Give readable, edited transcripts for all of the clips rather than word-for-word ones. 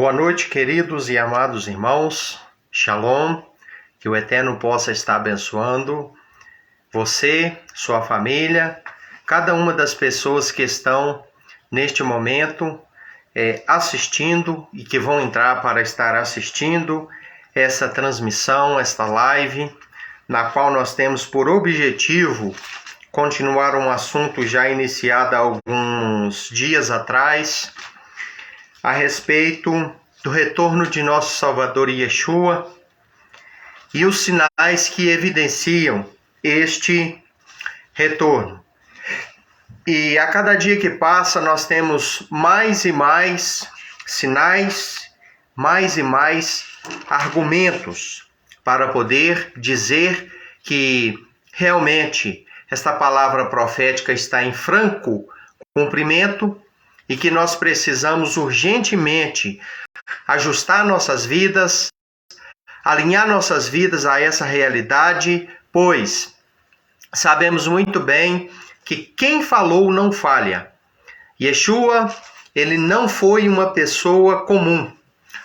Boa noite, queridos e amados irmãos. Shalom, que o Eterno possa estar abençoando você, sua família, cada uma das pessoas que estão neste momento assistindo e que vão entrar para estar assistindo essa transmissão, esta live, na qual nós temos por objetivo continuar um assunto já iniciado há alguns dias atrás, a respeito do retorno de nosso Salvador Yeshua e os sinais que evidenciam este retorno. E a cada dia que passa nós temos mais e mais sinais, mais e mais argumentos para poder dizer que realmente esta palavra profética está em franco cumprimento e que nós precisamos urgentemente ajustar nossas vidas, alinhar nossas vidas a essa realidade, pois sabemos muito bem que quem falou não falha. Yeshua, ele não foi uma pessoa comum,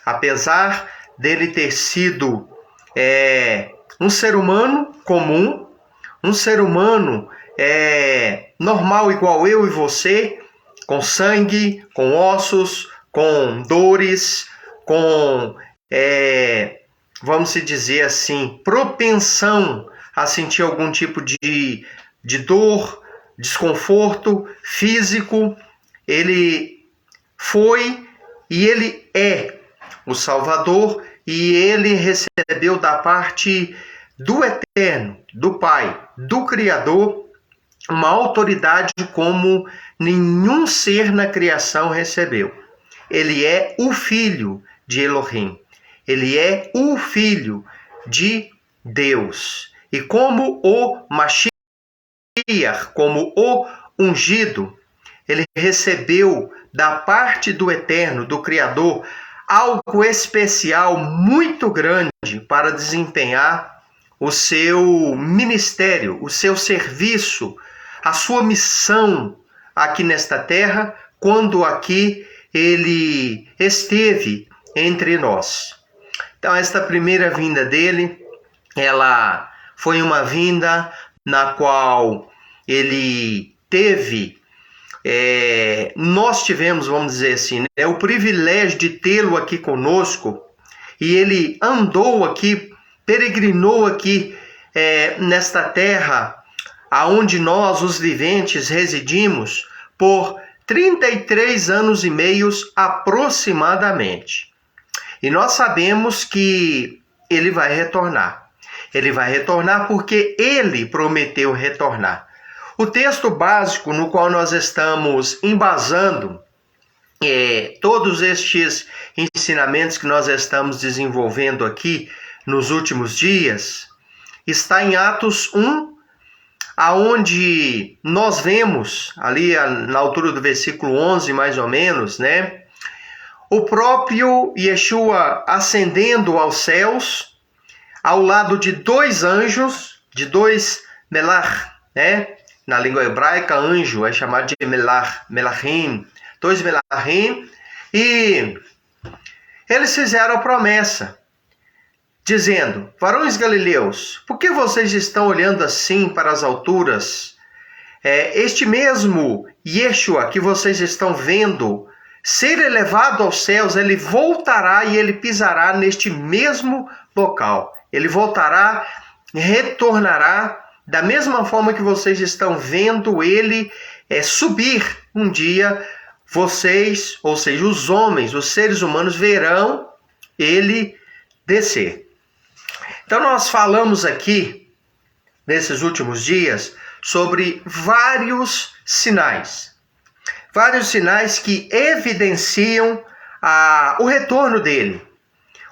apesar dele ter sido um ser humano comum, um ser humano normal igual eu e você, com sangue, com ossos, com dores, com, vamos dizer assim, propensão a sentir algum tipo de dor, desconforto físico. Ele foi e ele é o Salvador e ele recebeu da parte do Eterno, do Pai, do Criador, uma autoridade como nenhum ser na criação recebeu. Ele é o Filho de Elohim. Ele é o Filho de Deus. E como o Mashiach, como o ungido, ele recebeu da parte do Eterno, do Criador, algo especial, muito grande para desempenhar o seu ministério, o seu serviço, a sua missão aqui nesta terra, quando aqui ele esteve entre nós. Então, esta primeira vinda dele, ela foi uma vinda na qual ele teve, nós tivemos, vamos dizer assim, o privilégio de tê-lo aqui conosco, e ele andou aqui, peregrinou aqui nesta terra, aonde nós, os viventes, residimos por 33 anos e meio aproximadamente. E nós sabemos que ele vai retornar. Ele vai retornar porque ele prometeu retornar. O texto básico no qual nós estamos embasando todos estes ensinamentos que nós estamos desenvolvendo aqui nos últimos dias está em Atos 1, aonde nós vemos, ali na altura do versículo 11, mais ou menos, né? O próprio Yeshua ascendendo aos céus, ao lado de dois anjos, de dois melach, né? Na língua hebraica, anjo é chamado de melachim, dois melachim, e eles fizeram a promessa, dizendo: varões galileus, por que vocês estão olhando assim para as alturas? Este mesmo Yeshua que vocês estão vendo ser elevado aos céus, ele voltará e ele pisará neste mesmo local. Ele voltará, retornará, da mesma forma que vocês estão vendo ele subir um dia, vocês, ou seja, os homens, os seres humanos, verão ele descer. Então nós falamos aqui, nesses últimos dias, sobre vários sinais que evidenciam o retorno dele,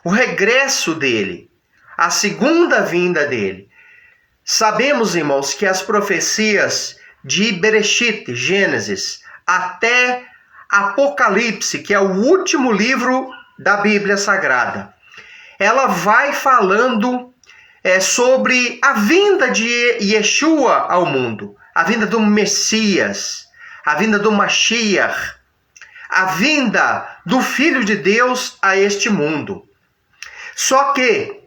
o regresso dele, a segunda vinda dele. Sabemos, irmãos, que as profecias de Bereshit, Gênesis, até Apocalipse, que é o último livro da Bíblia Sagrada, ela vai falando sobre a vinda de Yeshua ao mundo, a vinda do Messias, a vinda do Mashiach, a vinda do Filho de Deus a este mundo. Só que,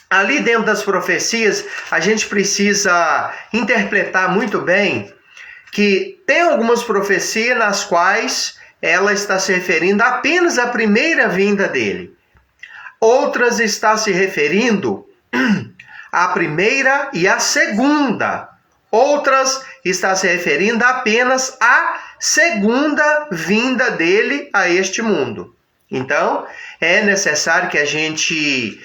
ali dentro das profecias, a gente precisa interpretar muito bem que tem algumas profecias nas quais ela está se referindo apenas à primeira vinda dele. Outras está se referindo à primeira e à segunda. Outras está se referindo apenas à segunda vinda dele a este mundo. Então, é necessário que a gente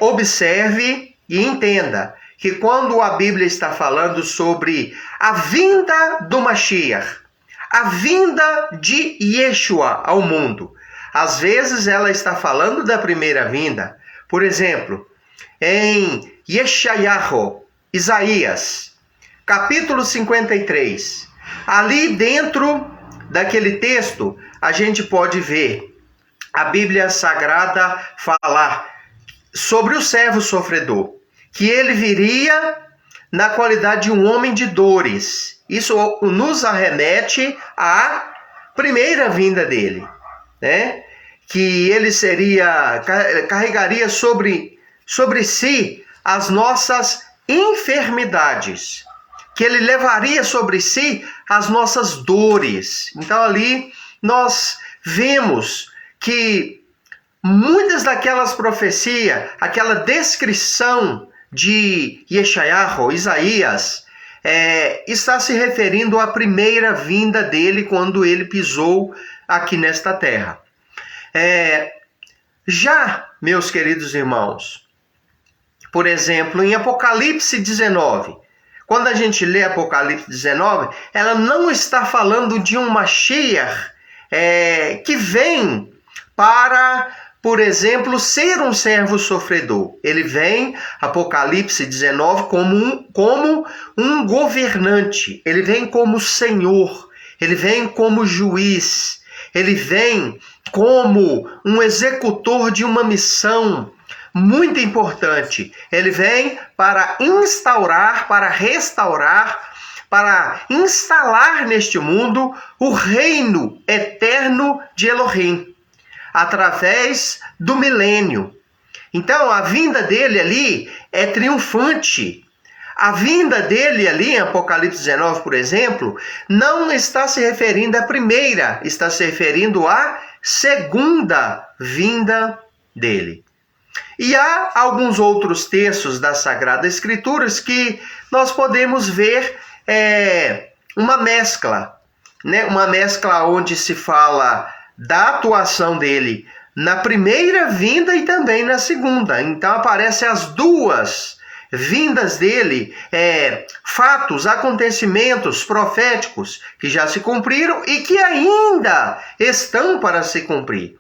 observe e entenda que quando a Bíblia está falando sobre a vinda do Mashiach, a vinda de Yeshua ao mundo, às vezes ela está falando da primeira vinda. Por exemplo, em Yeshayahu, Isaías, capítulo 53. Ali dentro daquele texto, a gente pode ver a Bíblia Sagrada falar sobre o servo sofredor, que ele viria na qualidade de um homem de dores. Isso nos arremete à primeira vinda dele, né? Que ele carregaria sobre si as nossas enfermidades, que ele levaria sobre si as nossas dores. Então ali nós vemos que muitas daquelas profecias, aquela descrição de Yeshayahu, Isaías, está se referindo à primeira vinda dele quando ele pisou aqui nesta terra. Já, meus queridos irmãos, por exemplo, em Apocalipse 19, quando a gente lê Apocalipse 19, ela não está falando de um Mashiach que vem para, por exemplo, ser um servo sofredor. Ele vem, Apocalipse 19, como um governante. Ele vem como Senhor. Ele vem como juiz. Ele vem como um executor de uma missão muito importante. Ele vem para instaurar, para restaurar, para instalar neste mundo o reino eterno de Elohim, através do milênio. Então, a vinda dele ali é triunfante. A vinda dele ali, em Apocalipse 19, por exemplo, não está se referindo à primeira, está se referindo à segunda vinda dele. E há alguns outros textos das Sagradas Escrituras que nós podemos ver uma mescla, né? Uma mescla onde se fala da atuação dele na primeira vinda e também na segunda. Então aparecem as duas vindas dele, fatos, acontecimentos proféticos que já se cumpriram e que ainda estão para se cumprir.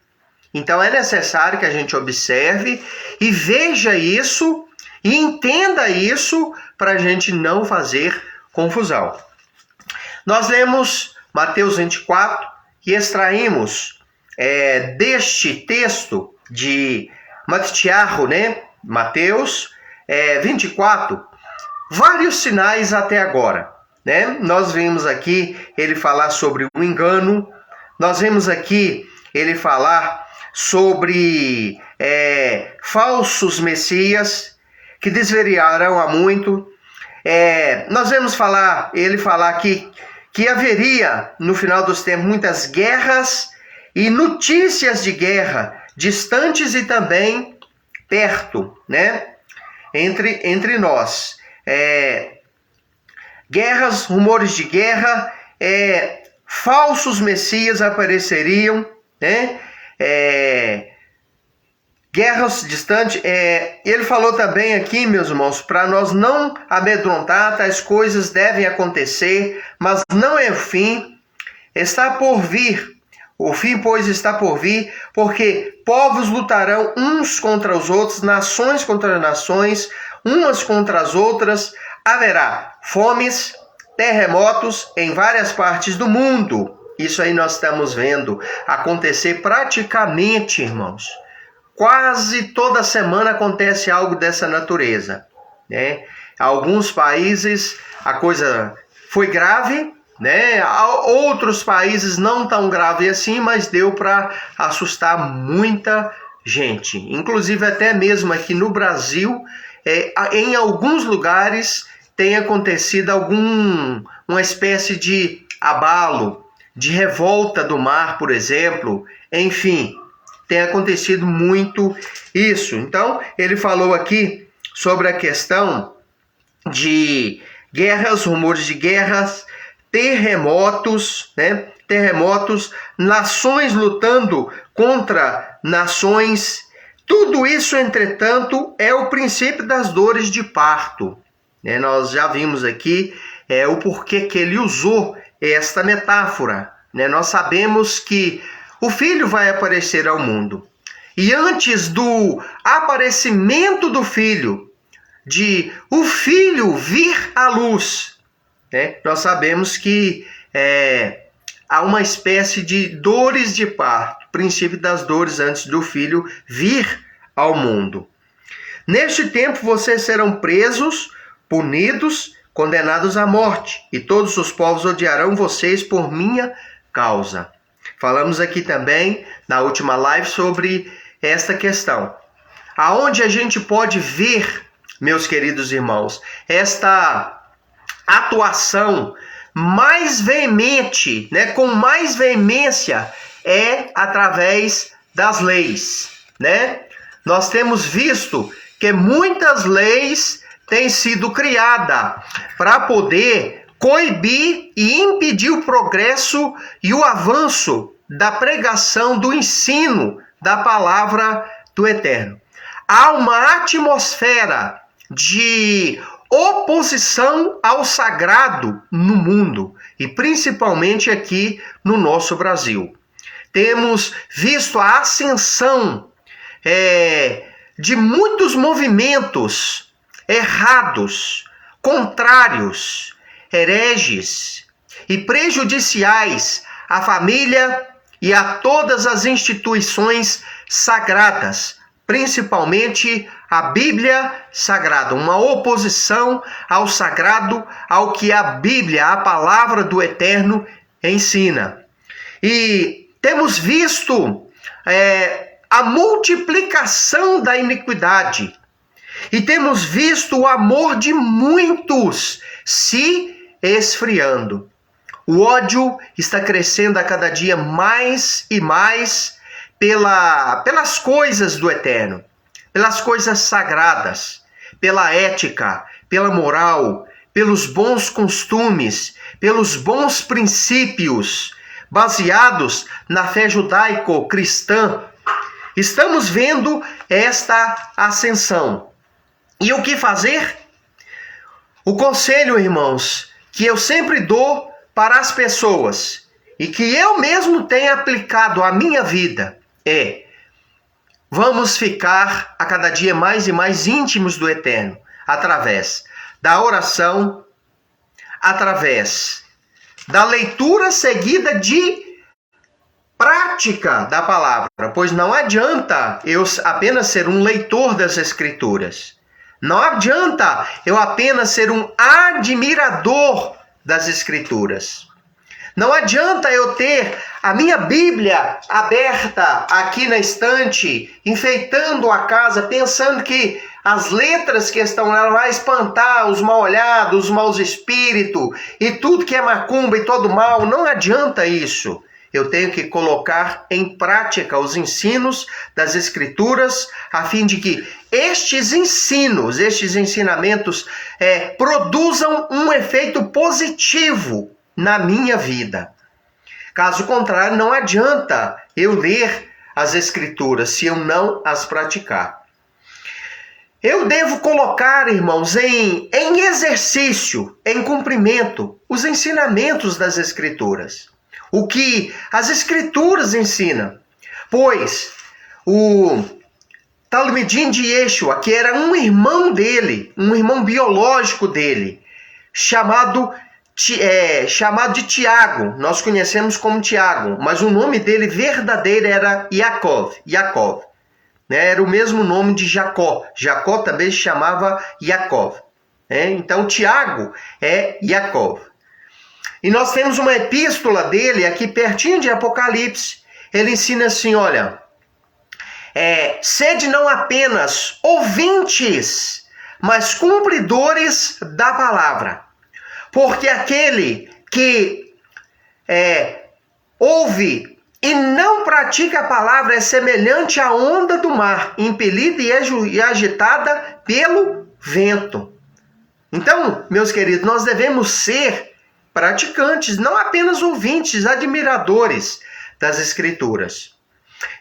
Então é necessário que a gente observe e veja isso e entenda isso para a gente não fazer confusão. Nós lemos Mateus 24 e extraímos deste texto de Mattiahu, né? Mateus 24, vários sinais até agora, né? Nós vimos aqui ele falar sobre o engano, nós vemos aqui ele falar sobre falsos messias que desviarão a muito. Nós vemos ele falar aqui que haveria no final dos tempos muitas guerras e notícias de guerra distantes e também perto, né? Entre nós. Guerras, rumores de guerra, falsos messias apareceriam, né? Guerras distantes. Ele falou também aqui, meus irmãos, para nós não amedrontar, tais coisas devem acontecer, mas não é o fim, está por vir. O fim, pois, está por vir, porque povos lutarão uns contra os outros, nações contra nações, umas contra as outras. Haverá fomes, terremotos em várias partes do mundo. Isso aí nós estamos vendo acontecer praticamente, irmãos. Quase toda semana acontece algo dessa natureza, né? Alguns países a coisa foi grave, né? Outros países não tão grave assim, mas deu para assustar muita gente. Inclusive até mesmo aqui no Brasil, em alguns lugares tem acontecido uma espécie de abalo, de revolta do mar, por exemplo. Enfim, tem acontecido muito isso. Então, ele falou aqui sobre a questão de guerras, rumores de guerras, terremotos, né? Terremotos, nações lutando contra nações. Tudo isso, entretanto, é o princípio das dores de parto. Né? Nós já vimos aqui o porquê que ele usou esta metáfora. Né? Nós sabemos que o filho vai aparecer ao mundo. E antes do aparecimento do filho, de o filho vir à luz, né? Nós sabemos que há uma espécie de dores de parto, princípio das dores antes do filho vir ao mundo. Neste tempo vocês serão presos, punidos, condenados à morte, e todos os povos odiarão vocês por minha causa. Falamos aqui também, na última live, sobre esta questão. Aonde a gente pode ver, meus queridos irmãos, esta atuação mais veemente, né, com mais veemência, é através das leis, né? Nós temos visto que muitas leis têm sido criadas para poder coibir e impedir o progresso e o avanço da pregação, do ensino da palavra do Eterno. Há uma atmosfera de oposição ao sagrado no mundo, e principalmente aqui no nosso Brasil. Temos visto a ascensão de muitos movimentos errados, contrários, hereges e prejudiciais à família e a todas as instituições sagradas, principalmente a Bíblia Sagrada, uma oposição ao sagrado, ao que a Bíblia, a palavra do Eterno, ensina. E temos visto a multiplicação da iniquidade, e temos visto o amor de muitos se esfriando. O ódio está crescendo a cada dia mais e mais pelas coisas do Eterno, pelas coisas sagradas, pela ética, pela moral, pelos bons costumes, pelos bons princípios baseados na fé judaico-cristã. Estamos vendo esta ascensão. E o que fazer? O conselho, irmãos, que eu sempre dou para as pessoas e que eu mesmo tenho aplicado à minha vida vamos ficar a cada dia mais e mais íntimos do Eterno, através da oração, através da leitura seguida de prática da palavra, pois não adianta eu apenas ser um leitor das Escrituras. Não adianta eu apenas ser um admirador das Escrituras. Não adianta eu ter a minha Bíblia aberta aqui na estante, enfeitando a casa, pensando que as letras que estão nela vão espantar os mal-olhados, os maus espíritos e tudo que é macumba e todo mal. Não adianta isso. Eu tenho que colocar em prática os ensinos das Escrituras, a fim de que estes ensinamentos produzam um efeito positivo na minha vida. Caso contrário, não adianta eu ler as Escrituras se eu não as praticar. Eu devo colocar, irmãos, em exercício, em cumprimento, os ensinamentos das Escrituras. O que as Escrituras ensinam. Pois o Talmidim de Yeshua, que era um irmão dele, um irmão biológico dele, chamado de Tiago, nós conhecemos como Tiago, mas o nome dele verdadeiro era Yaakov, né? Era o mesmo nome de Jacó. Jacó também se chamava Yaakov. Então Tiago é Yaakov. E nós temos uma epístola dele aqui pertinho de Apocalipse. Ele ensina assim, olha, sede não apenas ouvintes, mas cumpridores da palavra. Porque aquele que ouve e não pratica a palavra é semelhante à onda do mar, impelida e agitada pelo vento. Então, meus queridos, nós devemos ser praticantes, não apenas ouvintes, admiradores das Escrituras.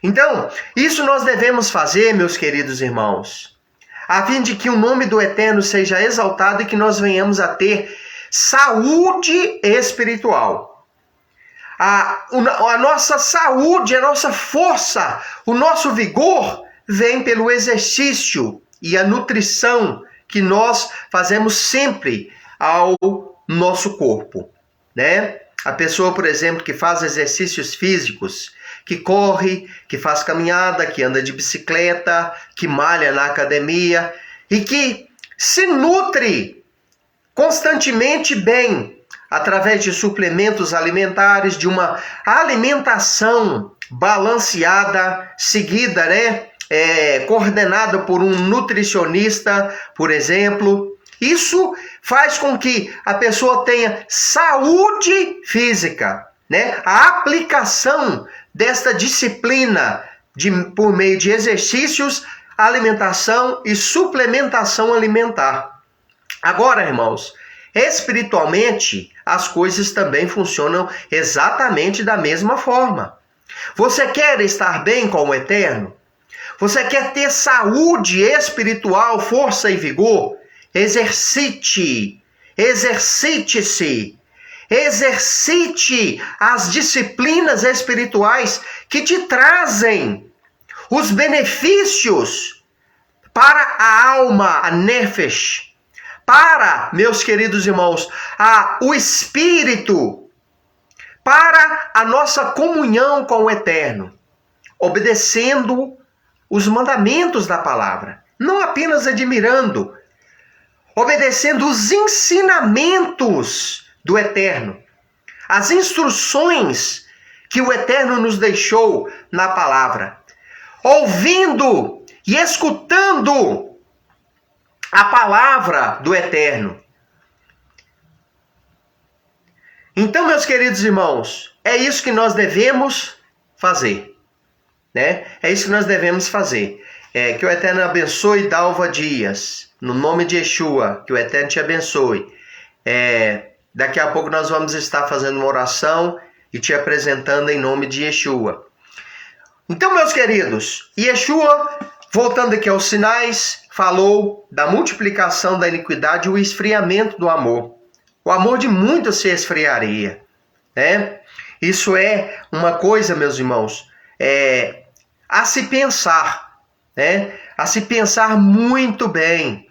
Então, isso nós devemos fazer, meus queridos irmãos, a fim de que o nome do Eterno seja exaltado e que nós venhamos a ter saúde espiritual. A nossa saúde, a nossa força, o nosso vigor vem pelo exercício e a nutrição que nós fazemos sempre ao nosso corpo, né? A pessoa, por exemplo, que faz exercícios físicos, que corre, que faz caminhada, que anda de bicicleta, que malha na academia e que se nutre constantemente bem através de suplementos alimentares, de uma alimentação balanceada, seguida, né? Coordenada por um nutricionista, por exemplo. Isso faz com que a pessoa tenha saúde física, né? A aplicação desta disciplina por meio de exercícios, alimentação e suplementação alimentar. Agora, irmãos, espiritualmente, as coisas também funcionam exatamente da mesma forma. Você quer estar bem com o Eterno? Você quer ter saúde espiritual, força e vigor? Exercite-se. Exercite as disciplinas espirituais que te trazem os benefícios para a alma, a nefesh, para, meus queridos irmãos, o espírito, para a nossa comunhão com o Eterno, obedecendo os mandamentos da palavra, não apenas admirando, obedecendo os ensinamentos do Eterno, as instruções que o Eterno nos deixou na palavra, ouvindo e escutando a palavra do Eterno. Então, meus queridos irmãos, é isso que nós devemos fazer, né? É isso que nós devemos fazer. Que o Eterno abençoe Dalva Dias, no nome de Yeshua, que o Eterno te abençoe. Daqui a pouco nós vamos estar fazendo uma oração e te apresentando em nome de Yeshua. Então, meus queridos, Yeshua, voltando aqui aos sinais, falou da multiplicação da iniquidade e o esfriamento do amor. O amor de muitos se esfriaria, né? Isso é uma coisa, meus irmãos, a se pensar, né? A se pensar muito bem.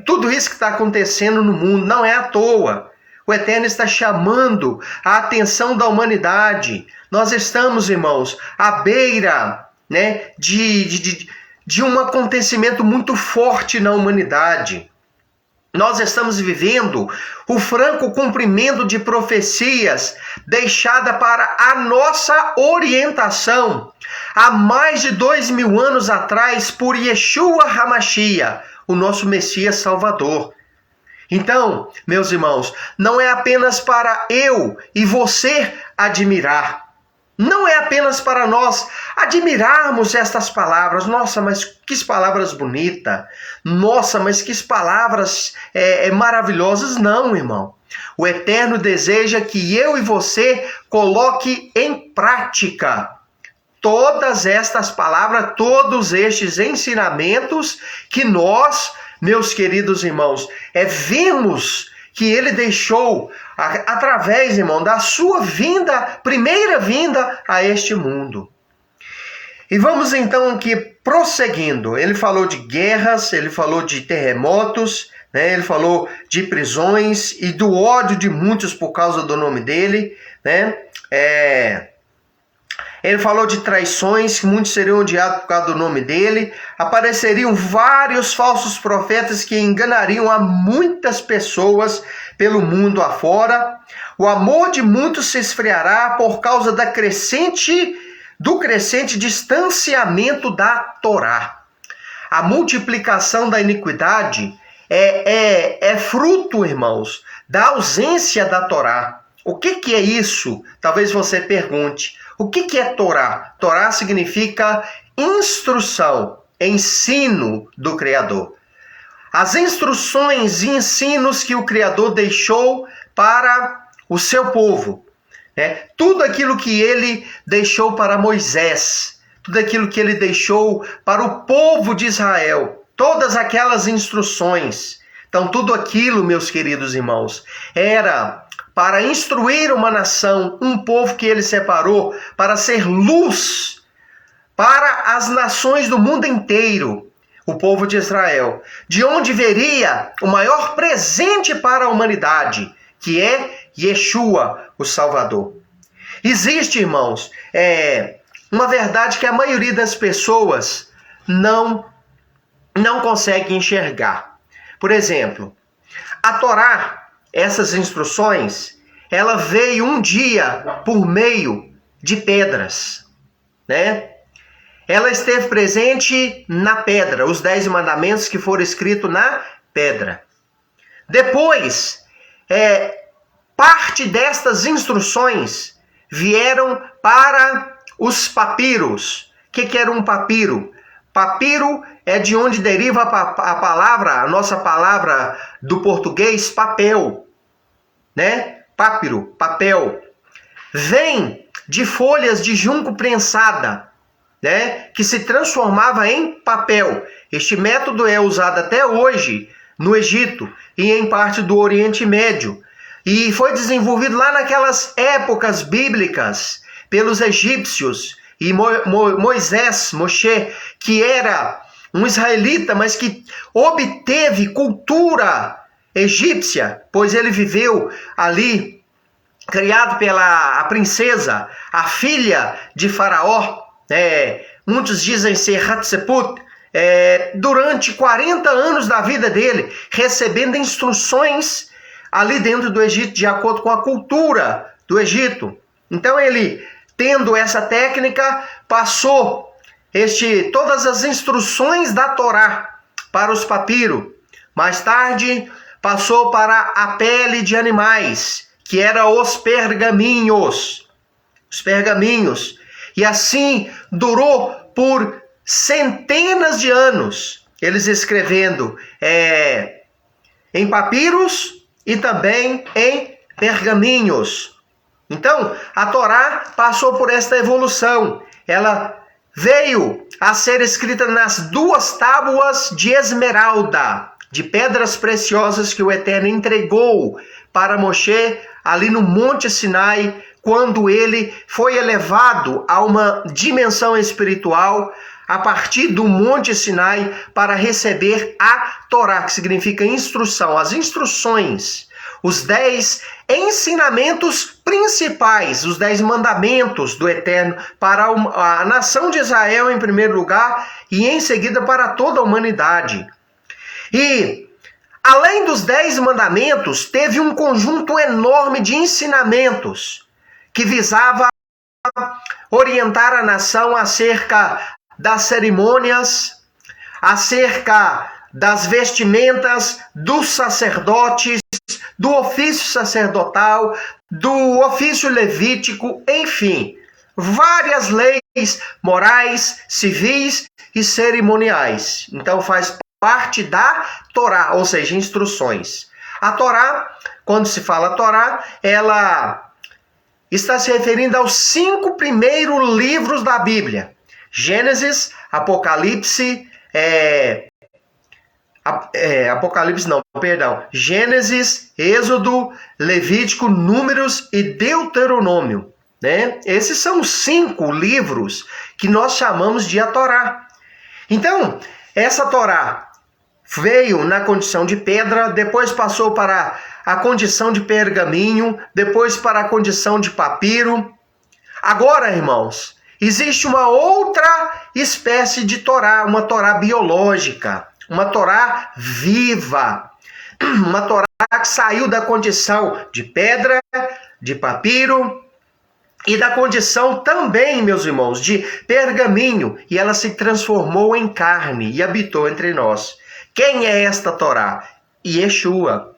Tudo isso que está acontecendo no mundo não é à toa. O Eterno está chamando a atenção da humanidade. Nós estamos, irmãos, à beira, né, de um acontecimento muito forte na humanidade. Nós estamos vivendo o franco cumprimento de profecias deixada para a nossa orientação há mais de 2000 anos atrás por Yeshua HaMashiach, o nosso Messias Salvador. Então, meus irmãos, não é apenas para eu e você admirar. Não é apenas para nós admirarmos estas palavras. Nossa, mas que palavras bonitas. Nossa, mas que palavras maravilhosas. Não, irmão. O Eterno deseja que eu e você coloque em prática todas estas palavras, todos estes ensinamentos que nós, meus queridos irmãos, vimos que ele deixou através, irmão, da sua primeira vinda a este mundo. E vamos então aqui prosseguindo. Ele falou de guerras, ele falou de terremotos, né? Ele falou de prisões e do ódio de muitos por causa do nome dele, né? Ele falou de traições, que muitos seriam odiados por causa do nome dele. Apareceriam vários falsos profetas que enganariam a muitas pessoas pelo mundo afora. O amor de muitos se esfriará por causa do crescente distanciamento da Torá. A multiplicação da iniquidade é fruto, irmãos, da ausência da Torá. O que é isso? Talvez você pergunte. O que é Torá? Torá significa instrução, ensino do Criador. As instruções e ensinos que o Criador deixou para o seu povo. Tudo aquilo que ele deixou para Moisés, tudo aquilo que ele deixou para o povo de Israel, todas aquelas instruções. Então, tudo aquilo, meus queridos irmãos, era para instruir uma nação, um povo que ele separou para ser luz para as nações do mundo inteiro, o povo de Israel, de onde viria o maior presente para a humanidade, que é Yeshua, o Salvador. Existe, irmãos, uma verdade que a maioria das pessoas não consegue enxergar. Por exemplo, a Torá, essas instruções, ela veio um dia por meio de pedras, né? Ela esteve presente na pedra, os 10 mandamentos que foram escritos na pedra. Depois, parte destas instruções vieram para os papiros. O que era um papiro? Papiro é de onde deriva a palavra, a nossa palavra do português, papel, né? Papiro, papel. Vem de folhas de junco prensada, né? Que se transformava em papel. Este método é usado até hoje no Egito e em parte do Oriente Médio. E foi desenvolvido lá naquelas épocas bíblicas pelos egípcios. E Moisés, Moshe, que era um israelita, mas que obteve cultura egípcia, pois ele viveu ali, criado pela princesa, a filha de Faraó, muitos dizem ser Hatshepsut, durante 40 anos da vida dele, recebendo instruções ali dentro do Egito, de acordo com a cultura do Egito. Então ele, tendo essa técnica, passou todas as instruções da Torá para os papiros. Mais tarde, passou para a pele de animais, que eram os pergaminhos. Os pergaminhos. E assim durou por centenas de anos, eles escrevendo em papiros e também em pergaminhos. Então, a Torá passou por esta evolução. Ela veio a ser escrita nas 2 tábuas de esmeralda, de pedras preciosas que o Eterno entregou para Moshe ali no Monte Sinai, quando ele foi elevado a uma dimensão espiritual a partir do Monte Sinai para receber a Torá, que significa instrução, as instruções, os 10 ensinamentos principais, os 10 mandamentos do Eterno para a nação de Israel em primeiro lugar e em seguida para toda a humanidade. E além dos 10 mandamentos, teve um conjunto enorme de ensinamentos que visava orientar a nação acerca das cerimônias, acerca das vestimentas dos sacerdotes, do ofício sacerdotal, do ofício levítico, enfim, várias leis morais, civis e cerimoniais. Então faz parte da Torá, ou seja, instruções. A Torá, quando se fala Torá, ela está se referindo aos 5 primeiros livros da Bíblia. Gênesis, Gênesis, Êxodo, Levítico, Números e Deuteronômio, né? Esses são os 5 livros que nós chamamos de a Torá. Então, essa Torá veio na condição de pedra, depois passou para a condição de pergaminho, depois para a condição de papiro. Agora, irmãos, existe uma outra espécie de Torá, uma Torá biológica, uma Torá viva, uma Torá que saiu da condição de pedra, de papiro e da condição também, meus irmãos, de pergaminho, e ela se transformou em carne e habitou entre nós. Quem é esta Torá? Yeshua.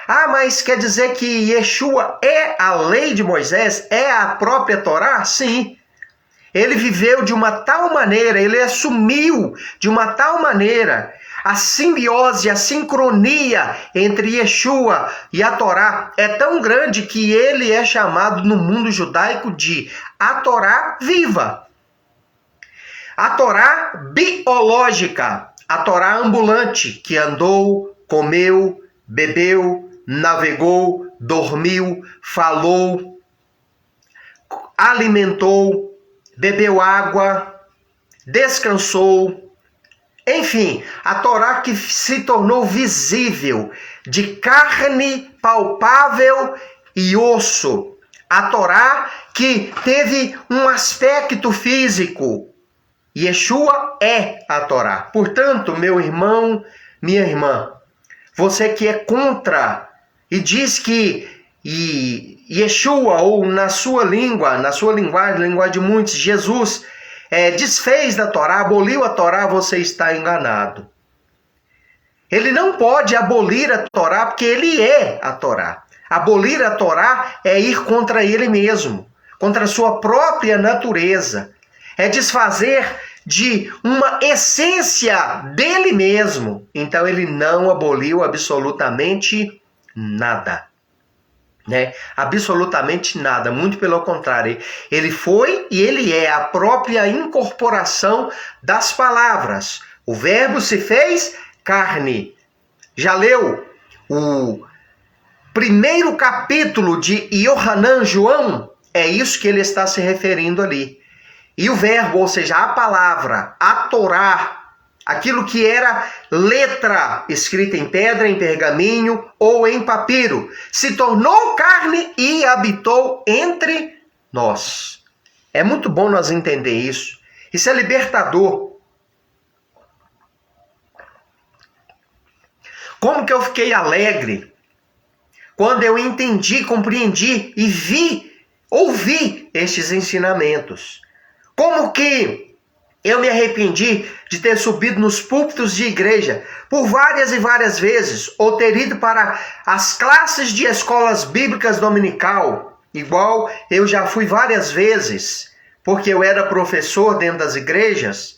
Ah, mas quer dizer que Yeshua é a lei de Moisés? É a própria Torá? Sim. Ele viveu de uma tal maneira, ele assumiu de uma tal maneira a simbiose, a sincronia entre Yeshua e a Torá é tão grande que ele é chamado no mundo judaico de a Torá viva. A Torá biológica, a Torá ambulante, que andou, comeu, bebeu, navegou, dormiu, falou, alimentou, bebeu água, descansou. Enfim, a Torá que se tornou visível, de carne palpável e osso. A Torá que teve um aspecto físico. Yeshua é a Torá. Portanto, meu irmão, minha irmã, você que é contra e diz que Yeshua, ou na sua linguagem, linguagem de muitos, Jesus desfez da Torá, aboliu a Torá, você está enganado. Ele não pode abolir a Torá porque ele é a Torá. Abolir a Torá é ir contra ele mesmo, contra a sua própria natureza. É desfazer de uma essência dele mesmo. Então ele não aboliu absolutamente nada. Absolutamente nada, muito pelo contrário, ele foi e ele é a própria incorporação das palavras. O verbo se fez carne. Já leu o primeiro capítulo de Yohanan, João? É isso que ele está se referindo ali. E o verbo, ou seja, a palavra, a Torá, aquilo que era letra escrita em pedra, em pergaminho ou em papiro, se tornou carne e habitou entre nós. É muito bom nós entender isso. Isso é libertador. Como que eu fiquei alegre quando eu entendi, compreendi e ouvi estes ensinamentos. Como que eu me arrependi de ter subido nos púlpitos de igreja por várias e várias vezes, ou ter ido para as classes de escolas bíblicas dominical, igual eu já fui várias vezes, porque eu era professor dentro das igrejas,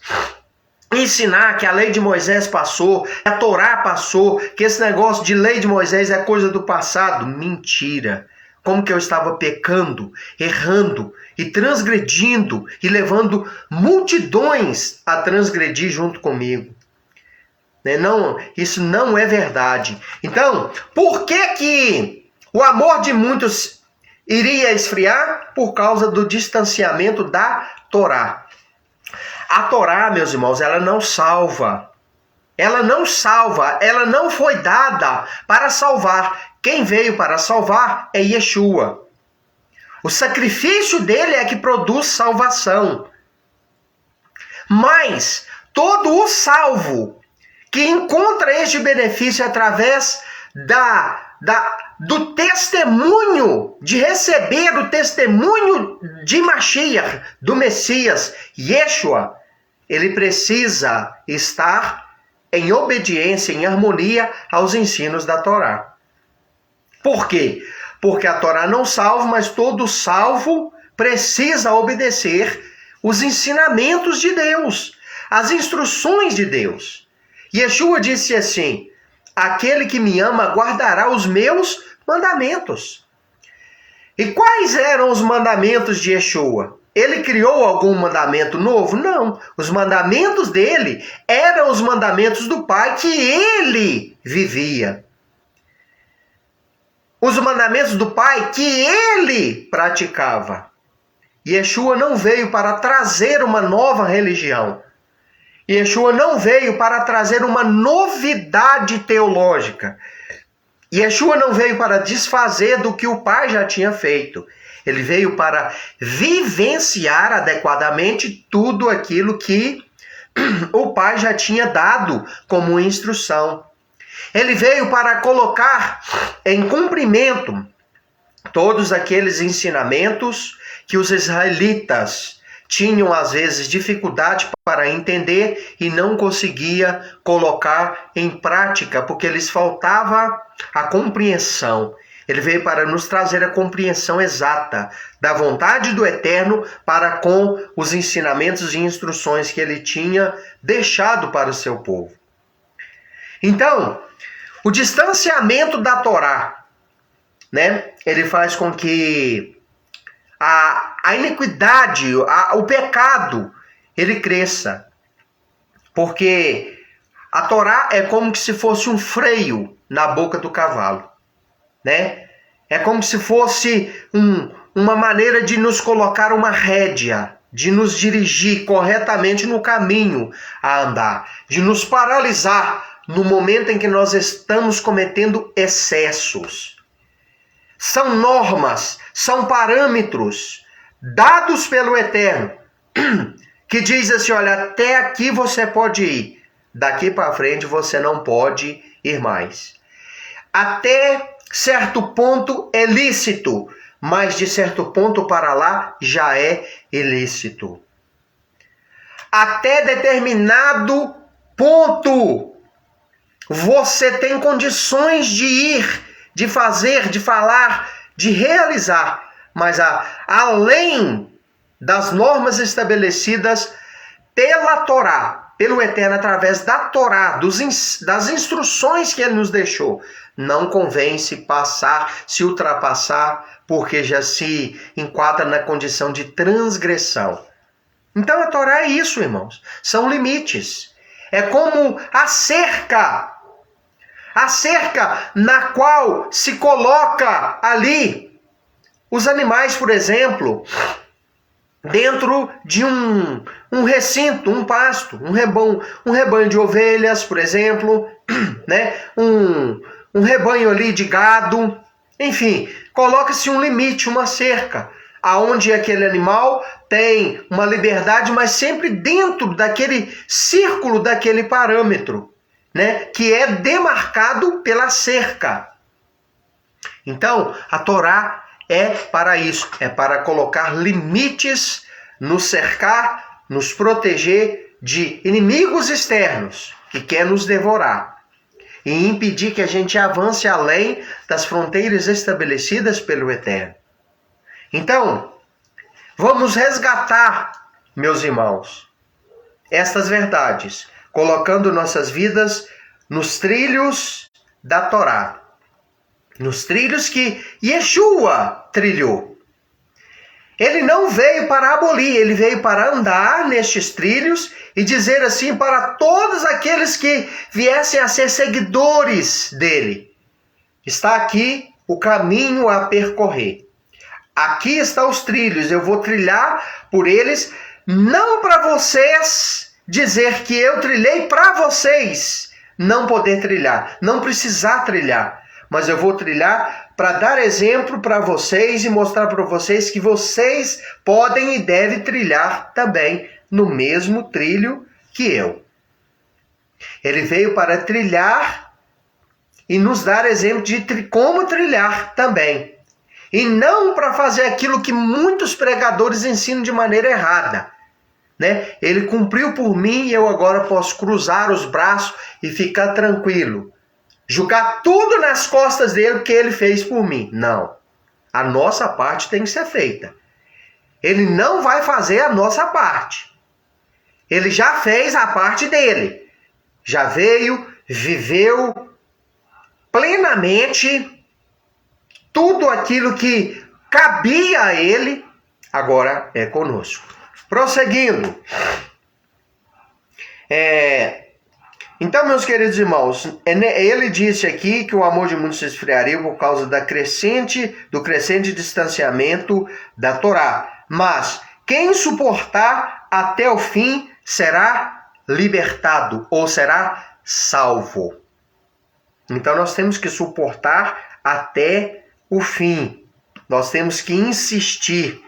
ensinar que a lei de Moisés passou, a Torá passou, que esse negócio de lei de Moisés é coisa do passado. Mentira! Como que eu estava pecando, errando e transgredindo e levando multidões a transgredir junto comigo. Não, isso não é verdade. Então, por que o amor de muitos iria esfriar? Por causa do distanciamento da Torá. A Torá, meus irmãos, ela não salva. Ela não salva, ela não foi dada para salvar. Quem veio para salvar é Yeshua. O sacrifício dele é que produz salvação. Mas todo o salvo que encontra este benefício através do testemunho, de receber o testemunho de Mashiach, do Messias, Yeshua, ele precisa estar em obediência, em harmonia aos ensinos da Torá. Por quê? Porque a Torá não salva, mas todo salvo precisa obedecer os ensinamentos de Deus, as instruções de Deus. Yeshua disse assim: aquele que me ama guardará os meus mandamentos. E quais eram os mandamentos de Yeshua? Ele criou algum mandamento novo? Não. Os mandamentos dele eram os mandamentos do Pai que ele vivia. Os mandamentos do Pai que ele praticava. Yeshua não veio para trazer uma nova religião. Yeshua não veio para trazer uma novidade teológica. Yeshua não veio para desfazer do que o Pai já tinha feito. Ele veio para vivenciar adequadamente tudo aquilo que o Pai já tinha dado como instrução. Ele veio para colocar em cumprimento todos aqueles ensinamentos que os israelitas tinham, às vezes, dificuldade para entender e não conseguia colocar em prática, porque lhes faltava a compreensão. Ele veio para nos trazer a compreensão exata da vontade do Eterno para com os ensinamentos e instruções que ele tinha deixado para o seu povo. Então, o distanciamento da Torá, né, ele faz com que a iniquidade, o pecado, ele cresça. Porque a Torá é como se fosse um freio na boca do cavalo, né? É como se fosse uma maneira de nos colocar uma rédea, de nos dirigir corretamente no caminho a andar, de nos paralisar no momento em que nós estamos cometendo excessos. São normas, são parâmetros dados pelo Eterno, que diz assim, olha, até aqui você pode ir, daqui para frente você não pode ir mais. Até certo ponto é lícito, mas de certo ponto para lá já é ilícito. Até determinado ponto você tem condições de ir, de fazer, de falar, de realizar, mas além das normas estabelecidas pela Torá, pelo Eterno, através da Torá, das instruções que ele nos deixou, não convém se passar, se ultrapassar, porque já se enquadra na condição de transgressão. Então a Torá é isso, irmãos, são limites. É como a cerca na qual se coloca ali os animais, por exemplo, dentro de um recinto, um pasto, um rebanho de ovelhas, por exemplo, né? Um rebanho ali de gado, enfim, coloca-se um limite, uma cerca, aonde aquele animal tem uma liberdade, mas sempre dentro daquele círculo, daquele parâmetro, né? Que é demarcado pela cerca. Então, a Torá é para isso, é para colocar limites, nos cercar, nos proteger de inimigos externos que querem nos devorar e impedir que a gente avance além das fronteiras estabelecidas pelo Eterno. Então, vamos resgatar, meus irmãos, estas verdades, colocando nossas vidas nos trilhos da Torá, nos trilhos que Yeshua trilhou. Ele não veio para abolir, ele veio para andar nestes trilhos e dizer assim para todos aqueles que viessem a ser seguidores dele: está aqui o caminho a percorrer. Aqui estão os trilhos, eu vou trilhar por eles, não para vocês dizer que eu trilhei para vocês não poder trilhar, não precisar trilhar, mas eu vou trilhar para dar exemplo para vocês e mostrar para vocês que vocês podem e devem trilhar também no mesmo trilho que eu. Ele veio para trilhar e nos dar exemplo de como trilhar também. E não para fazer aquilo que muitos pregadores ensinam de maneira errada, né? Ele cumpriu por mim e eu agora posso cruzar os braços e ficar tranquilo. Jogar tudo nas costas dele que ele fez por mim. Não. A nossa parte tem que ser feita. Ele não vai fazer a nossa parte. Ele já fez a parte dele. Já veio, viveu plenamente tudo aquilo que cabia a ele, agora é conosco. Prosseguindo. Então, meus queridos irmãos, ele disse aqui que o amor de muitos se esfriaria por causa do crescente distanciamento da Torá. Mas quem suportar até o fim será libertado ou será salvo. Então nós temos que suportar até o fim. Nós temos que insistir.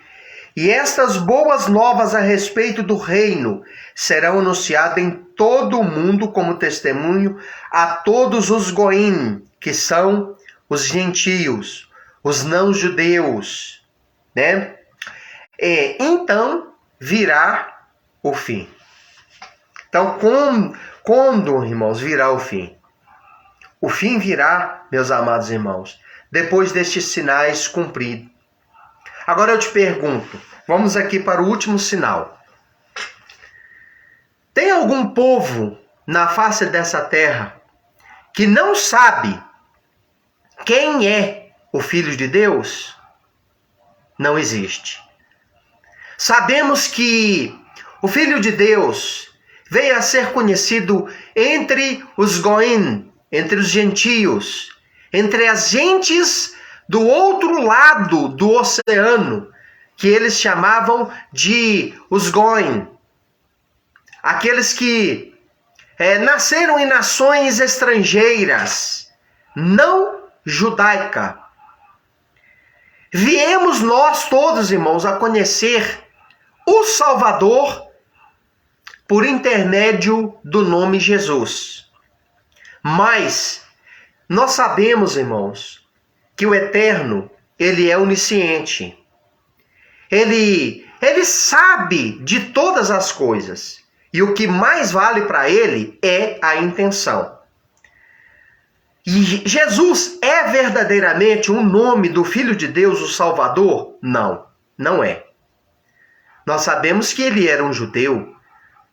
E estas boas novas a respeito do reino serão anunciadas em todo o mundo como testemunho a todos os goim, que são os gentios, os não-judeus, né? Então virá o fim. Então, quando, irmãos, virá o fim? O fim virá, meus amados irmãos, depois destes sinais cumpridos. Agora eu te pergunto, vamos aqui para o último sinal. Tem algum povo na face dessa terra que não sabe quem é o Filho de Deus? Não existe. Sabemos que o Filho de Deus veio a ser conhecido entre os goim, entre os gentios, entre as gentes do outro lado do oceano, que eles chamavam de os goim. Aqueles que nasceram em nações estrangeiras, não judaica. Viemos nós todos, irmãos, a conhecer o Salvador por intermédio do nome Jesus. Mas nós sabemos, irmãos, que o Eterno, ele é onisciente. Ele sabe de todas as coisas. E o que mais vale para ele é a intenção. E Jesus é verdadeiramente o nome do Filho de Deus, o Salvador? Não, não é. Nós sabemos que ele era um judeu.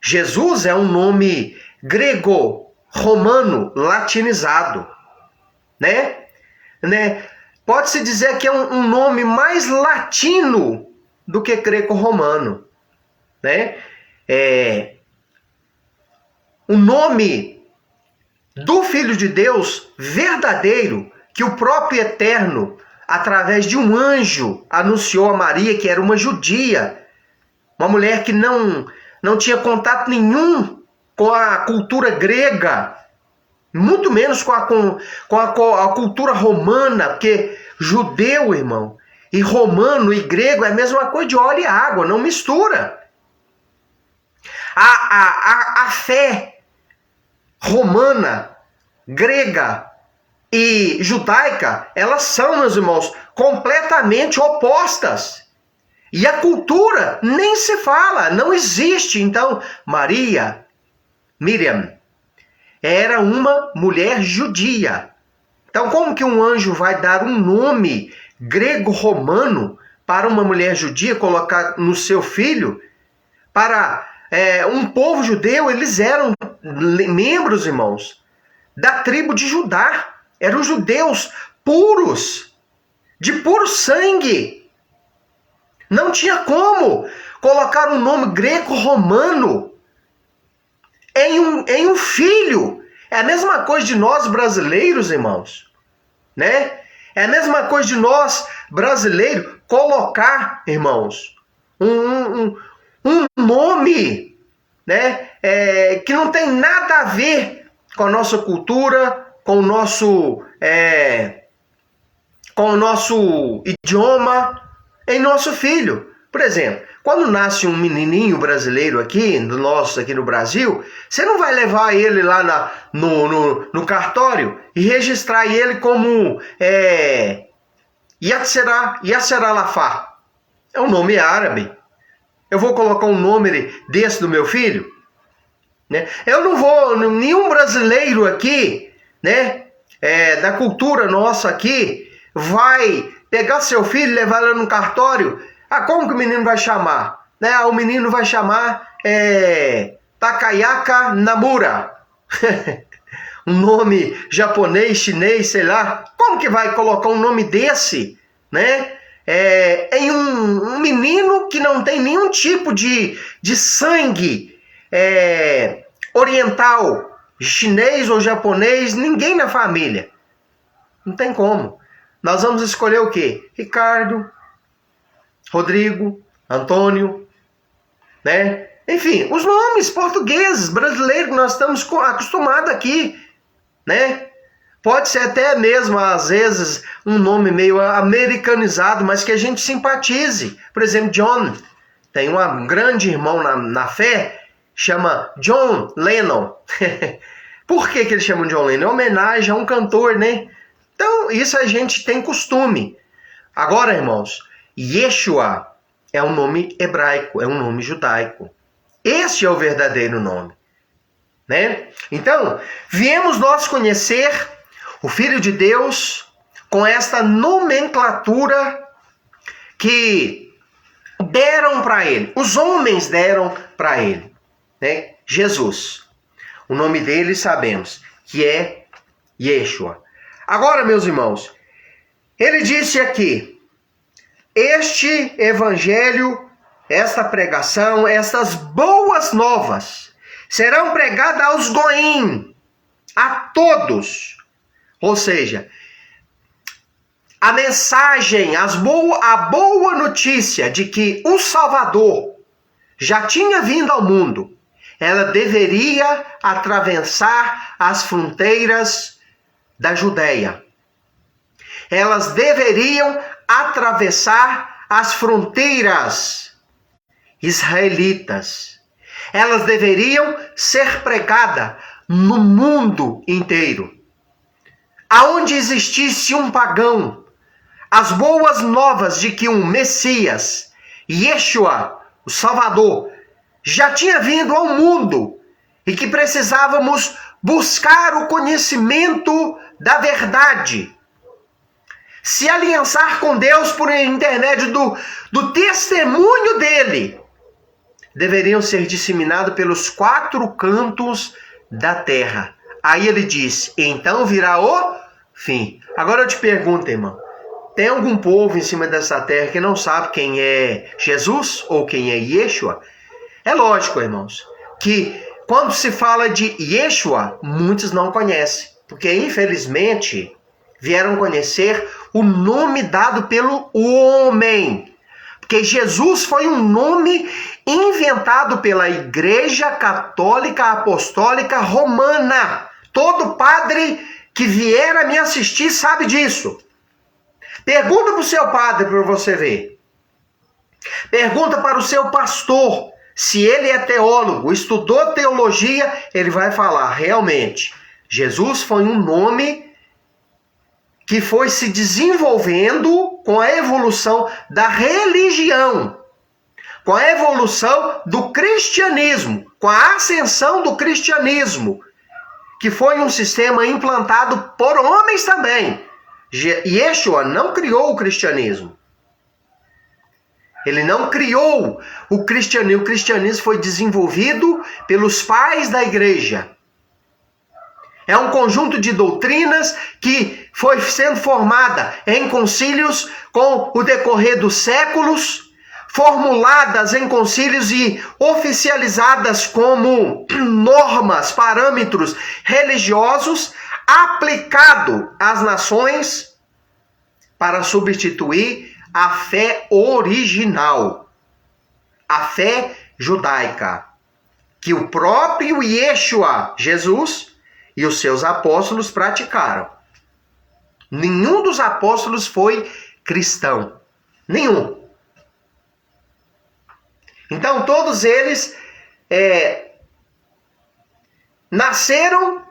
Jesus é um nome grego-romano latinizado, né? Pode-se dizer que é um nome mais latino do que greco-romano, né? O nome do Filho de Deus verdadeiro, que o próprio Eterno, através de um anjo, anunciou a Maria, que era uma judia, uma mulher que não tinha contato nenhum com a cultura grega, muito menos com a cultura romana, porque judeu, irmão, e romano e grego é a mesma coisa de óleo e água, não mistura. A fé romana, grega e judaica, elas são, meus irmãos, completamente opostas. E a cultura nem se fala, não existe. Então, Miriam, era uma mulher judia. Então, como que um anjo vai dar um nome grego-romano para uma mulher judia, colocar no seu filho? Para um povo judeu, eles eram membros, irmãos, da tribo de Judá. Eram judeus puros, de puro sangue. Não tinha como colocar um nome greco-romano em um filho. É a mesma coisa de nós brasileiros, irmãos, né? É a mesma coisa de nós brasileiros colocar, irmãos, um nome, né? Que não tem nada a ver com a nossa cultura, com o nosso idioma, em nosso filho. Por exemplo, quando nasce um menininho brasileiro aqui no Brasil, você não vai levar ele lá no cartório e registrar ele como Yasser Arafat. É um nome árabe. Eu vou colocar um nome desse do meu filho? Né? Eu não vou, nenhum brasileiro aqui, né, da cultura nossa aqui, vai pegar seu filho e levar ele no cartório. Como que o menino vai chamar? Né? O menino vai chamar Takayaka Namura. Um nome japonês, chinês, sei lá. Como que vai colocar um nome desse, né? Em um menino que não tem nenhum tipo de sangue oriental, chinês ou japonês, ninguém na família. Não tem como. Nós vamos escolher o quê? Ricardo, Rodrigo, Antônio, né? Enfim, os nomes portugueses, brasileiros, que nós estamos acostumados aqui, né? Pode ser até mesmo, às vezes, um nome meio americanizado, mas que a gente simpatize. Por exemplo, John. Tem um grande irmão na fé, chama John Lennon. Por que eles chamam John Lennon? É homenagem a um cantor, né? Então, isso a gente tem costume. Agora, irmãos, Yeshua é um nome hebraico, é um nome judaico. Este é o verdadeiro nome, né? Então, viemos nós conhecer o Filho de Deus com esta nomenclatura que deram para ele, os homens deram para ele, né? Jesus. O nome dele sabemos que é Yeshua. Agora, meus irmãos, ele disse aqui, este evangelho, esta pregação, estas boas novas serão pregadas aos goim, a todos. Ou seja, a mensagem, a boa notícia de que o Salvador já tinha vindo ao mundo, ela deveria atravessar as fronteiras da Judéia. Elas deveriam atravessar as fronteiras israelitas. Elas deveriam ser pregadas no mundo inteiro. Aonde existisse um pagão, as boas novas de que um Messias, Yeshua, o Salvador, já tinha vindo ao mundo e que precisávamos buscar o conhecimento da verdade, se aliançar com Deus por intermédio do testemunho dele, deveriam ser disseminados pelos 4 cantos da terra. Aí ele disse, então virá o fim. Agora eu te pergunto, irmão, tem algum povo em cima dessa terra que não sabe quem é Jesus ou quem é Yeshua? É lógico, irmãos, que quando se fala de Yeshua, muitos não conhecem, porque infelizmente vieram conhecer o nome dado pelo homem. Porque Jesus foi um nome inventado pela Igreja Católica Apostólica Romana. Todo padre que vier a me assistir sabe disso. Pergunta para o seu padre para você ver. Pergunta para o seu pastor. Se ele é teólogo, estudou teologia, ele vai falar, realmente, Jesus foi um nome que foi se desenvolvendo com a evolução da religião, com a evolução do cristianismo, com a ascensão do cristianismo, que foi um sistema implantado por homens também. Yeshua não criou o cristianismo. Ele não criou o cristianismo. O cristianismo foi desenvolvido pelos pais da igreja. É um conjunto de doutrinas que foi sendo formada em concílios com o decorrer dos séculos, formuladas em concílios e oficializadas como normas, parâmetros religiosos, aplicado às nações para substituir a fé original, a fé judaica, que o próprio Yeshua, Jesus, e os seus apóstolos praticaram. Nenhum dos apóstolos foi cristão. Nenhum. Então todos eles nasceram,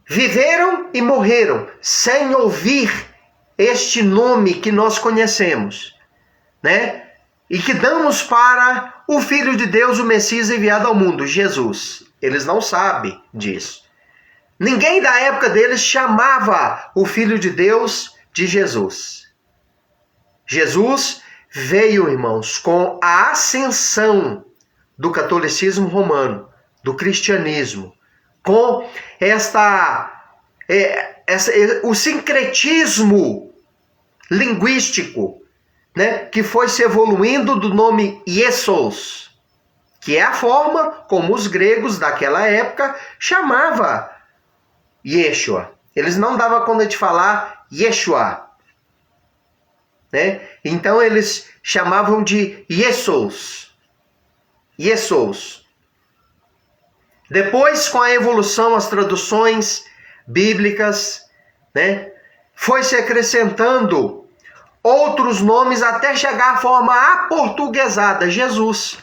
viveram e morreram sem ouvir este nome que nós conhecemos, né? E que damos para o Filho de Deus, o Messias enviado ao mundo, Jesus. Eles não sabem disso. Ninguém da época deles chamava o Filho de Deus de Jesus. Jesus veio, irmãos, com a ascensão do catolicismo romano, do cristianismo, com o sincretismo linguístico, né, que foi se evoluindo do nome Iesos, que é a forma como os gregos daquela época chamavam Yeshua. Eles não davam conta de falar Yeshua, né? Então eles chamavam de Iesos. Iesos. Depois, com a evolução, as traduções bíblicas, né? Foi se acrescentando outros nomes até chegar à forma aportuguesada, Jesus,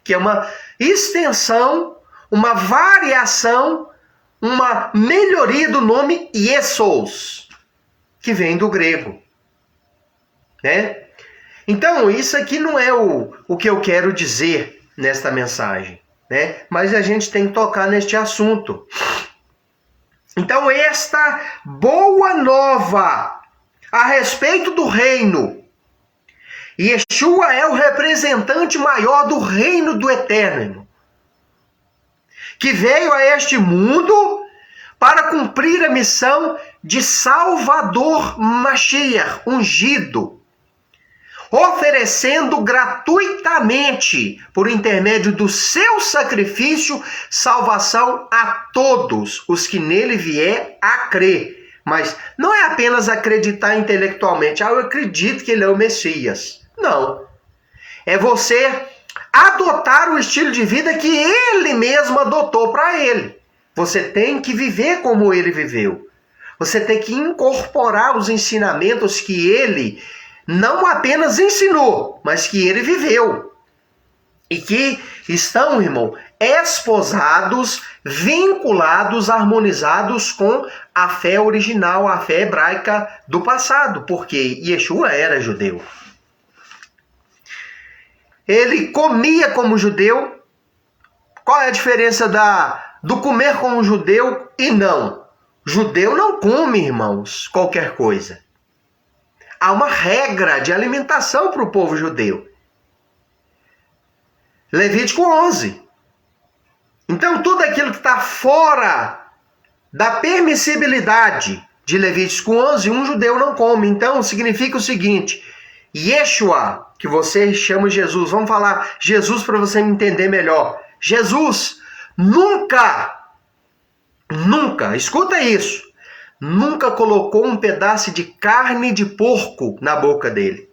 que é uma extensão, uma variação, uma melhoria do nome Iesos, que vem do grego, né? Então, isso aqui não é o que eu quero dizer nesta mensagem, né? Mas a gente tem que tocar neste assunto. Então, esta boa nova a respeito do reino, Yeshua é o representante maior do reino do Eterno, que veio a este mundo para cumprir a missão de Salvador Mashiach, ungido, oferecendo gratuitamente, por intermédio do seu sacrifício, salvação a todos os que nele vier a crer. Mas não é apenas acreditar intelectualmente, eu acredito que ele é o Messias. Não. É você adotar o estilo de vida que ele mesmo adotou para ele. Você tem que viver como ele viveu. Você tem que incorporar os ensinamentos que ele não apenas ensinou, mas que ele viveu. E que estão, irmão, esposados, vinculados, harmonizados com a fé original, a fé hebraica do passado, porque Yeshua era judeu. Ele comia como judeu. Qual é a diferença do comer como judeu e não? Judeu não come, irmãos, qualquer coisa. Há uma regra de alimentação para o povo judeu. Levítico 11. Então, tudo aquilo que está fora da permissibilidade de Levítico 11, um judeu não come. Então, significa o seguinte: Yeshua, que você chama Jesus, vamos falar Jesus para você me entender melhor. Jesus nunca, escuta isso, nunca colocou um pedaço de carne de porco na boca dele.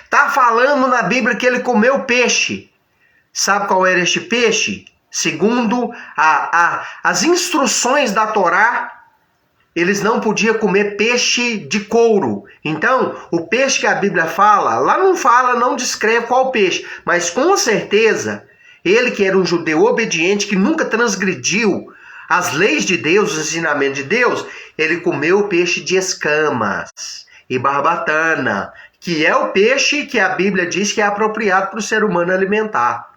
Está falando na Bíblia que ele comeu peixe. Sabe qual era este peixe? Segundo as instruções da Torá, eles não podiam comer peixe de couro. Então, o peixe que a Bíblia fala, lá não fala, não descreve qual peixe, mas com certeza, ele que era um judeu obediente, que nunca transgrediu as leis de Deus, os ensinamentos de Deus, ele comeu peixe de escamas e barbatana, que é o peixe que a Bíblia diz que é apropriado para o ser humano alimentar.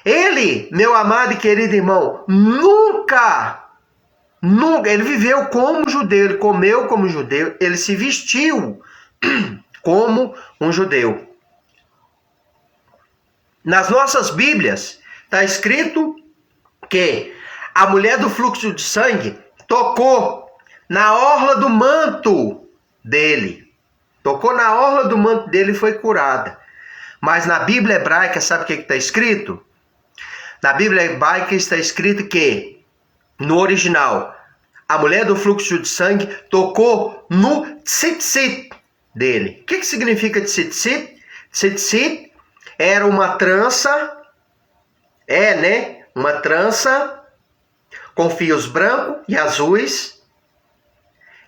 Ele, meu amado e querido irmão, nunca, ele viveu como judeu, ele comeu como judeu, ele se vestiu como um judeu. Nas nossas Bíblias está escrito que a mulher do fluxo de sangue tocou na orla do manto dele. Tocou na orla do manto dele e foi curada. Mas na Bíblia hebraica, sabe o que está escrito? Na Bíblia hebraica está escrito que, no original, a mulher do fluxo de sangue tocou no tzitzit dele. O que significa tzitzit? Tzitzit era uma trança, uma trança com fios brancos e azuis,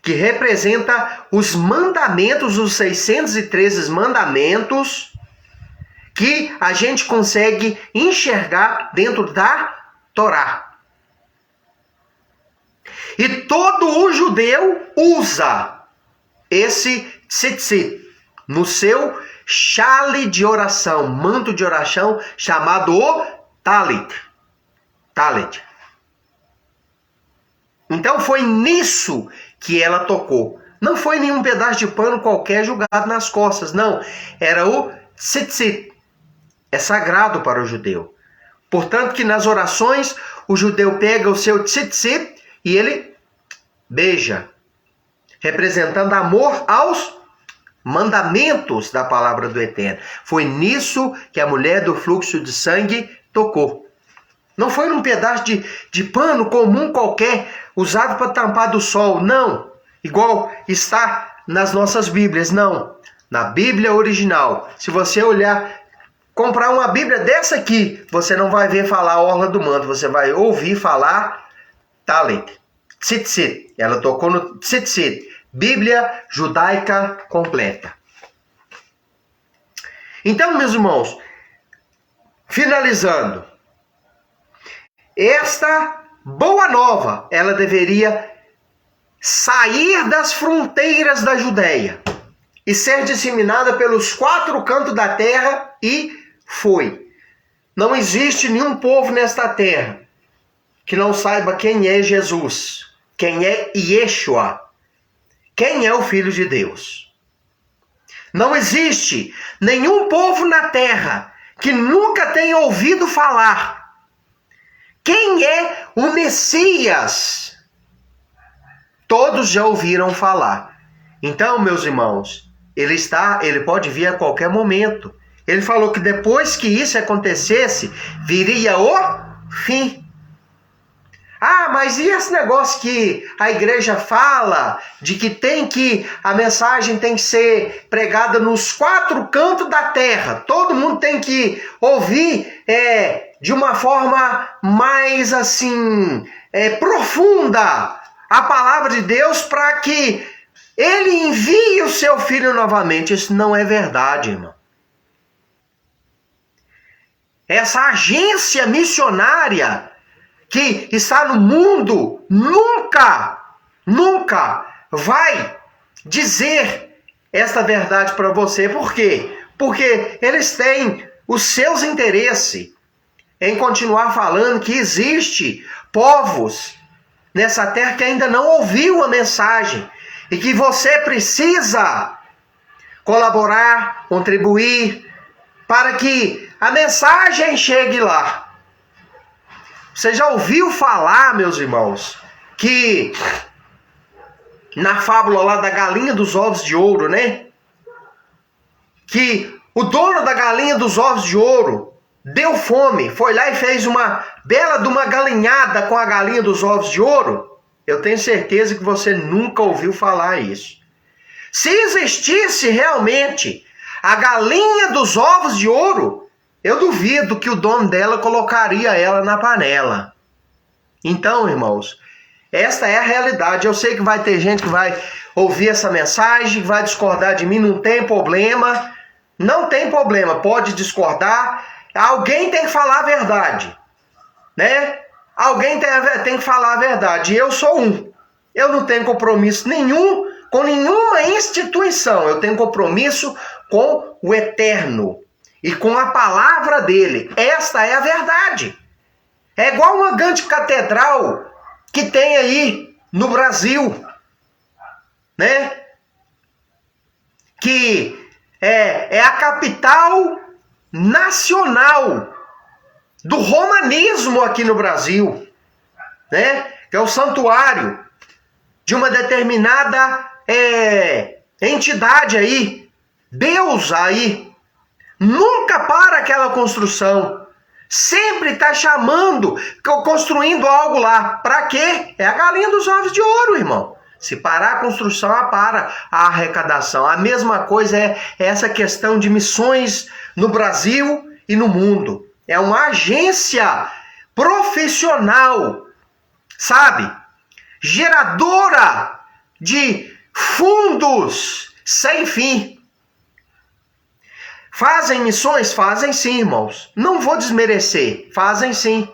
que representa os mandamentos, os 613 mandamentos, que a gente consegue enxergar dentro da Torá. E todo o judeu usa esse tzitzit no seu chale de oração, manto de oração, chamado o talit. Talit. Então foi nisso que ela tocou. Não foi nenhum pedaço de pano qualquer jogado nas costas, não. Era o tzitzit. É sagrado para o judeu. Portanto que nas orações, o judeu pega o seu tzitzit e ele beija, representando amor aos mandamentos da palavra do Eterno. Foi nisso que a mulher do fluxo de sangue tocou. Não foi num pedaço de pano comum qualquer, usado para tampar do sol, não. Igual está nas nossas Bíblias, não. Na Bíblia original, se você olhar comprar uma Bíblia dessa aqui, você não vai ver falar a orla do manto, você vai ouvir falar Talit, Tzitzit. Ela tocou no Tzitzit, Bíblia Judaica Completa. Então, meus irmãos, finalizando, esta boa nova, ela deveria sair das fronteiras da Judéia e ser disseminada pelos 4 cantos da terra, e foi. Não existe nenhum povo nesta terra que não saiba quem é Jesus, quem é Yeshua, quem é o Filho de Deus. Não existe nenhum povo na terra que nunca tenha ouvido falar quem é o Messias. Todos já ouviram falar. Então, meus irmãos, ele pode vir a qualquer momento. Ele falou que depois que isso acontecesse, viria o fim. Ah, mas e esse negócio que a igreja fala de que a mensagem tem que ser pregada nos 4 cantos da terra? Todo mundo tem que ouvir de uma forma mais assim profunda a palavra de Deus para que ele envie o seu filho novamente. Isso não é verdade, irmão. Essa agência missionária que está no mundo nunca vai dizer esta verdade para você. Por quê? Porque eles têm os seus interesses em continuar falando que existe povos nessa terra que ainda não ouviu a mensagem e que você precisa colaborar, contribuir para que a mensagem chegue lá. Você já ouviu falar, meus irmãos, que na fábula lá da galinha dos ovos de ouro, né? Que o dono da galinha dos ovos de ouro deu fome, foi lá e fez uma bela de uma galinhada com a galinha dos ovos de ouro. Eu tenho certeza que você nunca ouviu falar isso. Se existisse realmente a galinha dos ovos de ouro, eu duvido que o dono dela colocaria ela na panela. Então, irmãos, esta é a realidade. Eu sei que vai ter gente que vai ouvir essa mensagem, vai discordar de mim, não tem problema. Não tem problema, pode discordar. Alguém tem que falar a verdade, né? Alguém tem que falar a verdade. E eu sou um. Eu não tenho compromisso nenhum com nenhuma instituição. Eu tenho compromisso com o Eterno e com a palavra dele. Esta é a verdade. É igual uma grande catedral que tem aí no Brasil, né? Que é a capital nacional do romanismo aqui no Brasil, né? Que é o santuário de uma determinada entidade aí, Deus aí. Nunca para aquela construção. Sempre está chamando, construindo algo lá. Para quê? É a galinha dos ovos de ouro, irmão. Se parar a construção, para a arrecadação. A mesma coisa é essa questão de missões no Brasil e no mundo. É uma agência profissional, sabe? Geradora de fundos sem fim. Fazem missões? Fazem sim, irmãos. Não vou desmerecer. Fazem sim.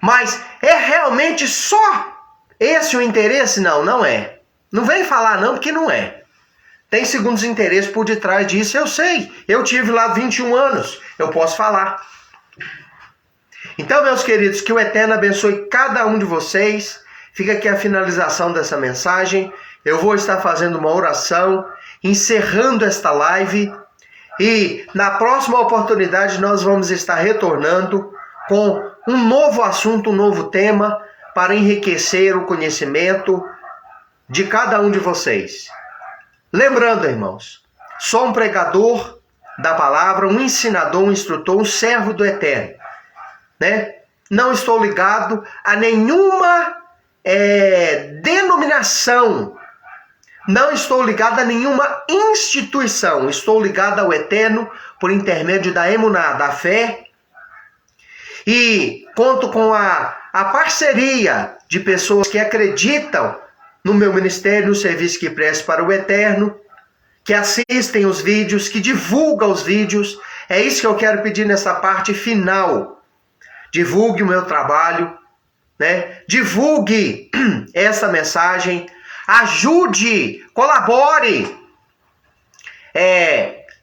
Mas é realmente só esse o interesse? Não, não é. Não vem falar não, porque não é. Tem segundos interesses por detrás disso, eu sei. Eu tive lá 21 anos. Eu posso falar. Então, meus queridos, que o Eterno abençoe cada um de vocês. Fica aqui a finalização dessa mensagem. Eu vou estar fazendo uma oração, encerrando esta live. E na próxima oportunidade nós vamos estar retornando com um novo assunto, um novo tema, para enriquecer o conhecimento de cada um de vocês. Lembrando, irmãos, sou um pregador da palavra, um ensinador, um instrutor, um servo do Eterno, né? Não estou ligado a nenhuma denominação Não estou ligado a nenhuma instituição. Estou ligado ao Eterno por intermédio da emuná, da fé. E conto com a parceria de pessoas que acreditam no meu ministério, no serviço que presto para o Eterno, que assistem os vídeos, que divulgam os vídeos. É isso que eu quero pedir nessa parte final. Divulgue o meu trabalho, né? Divulgue essa mensagem. Ajude, colabore,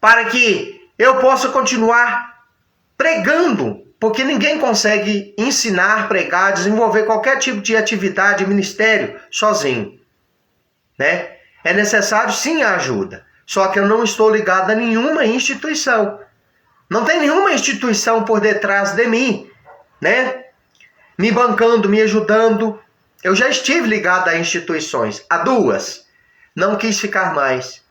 para que eu possa continuar pregando, porque ninguém consegue ensinar, pregar, desenvolver qualquer tipo de atividade, ministério, sozinho, né? É necessário sim a ajuda, só que eu não estou ligado a nenhuma instituição. Não tem nenhuma instituição por detrás de mim, né? Me bancando, me ajudando. Eu já estive ligado a instituições, a 2. Não quis ficar mais,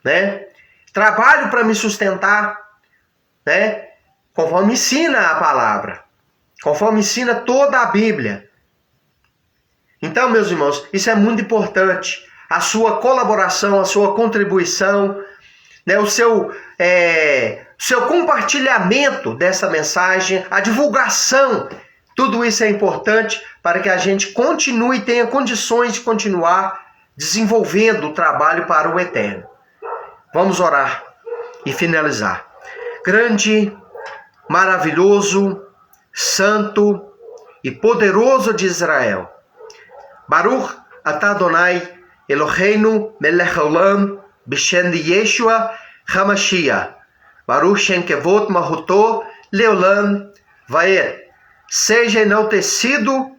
né? Trabalho para me sustentar, né? Conforme ensina a palavra, conforme ensina toda a Bíblia. Então, meus irmãos, isso é muito importante. A sua colaboração, a sua contribuição, né? O seu compartilhamento dessa mensagem, a divulgação. Tudo isso é importante para que a gente continue e tenha condições de continuar desenvolvendo o trabalho para o Eterno. Vamos orar e finalizar. Grande, maravilhoso, santo e poderoso de Israel. Baruch atah Adonai Eloheinu melech haolam b'shem Yeshua HaMashiach. Baruch shem kevod malchuto leolam vaed. Seja enaltecido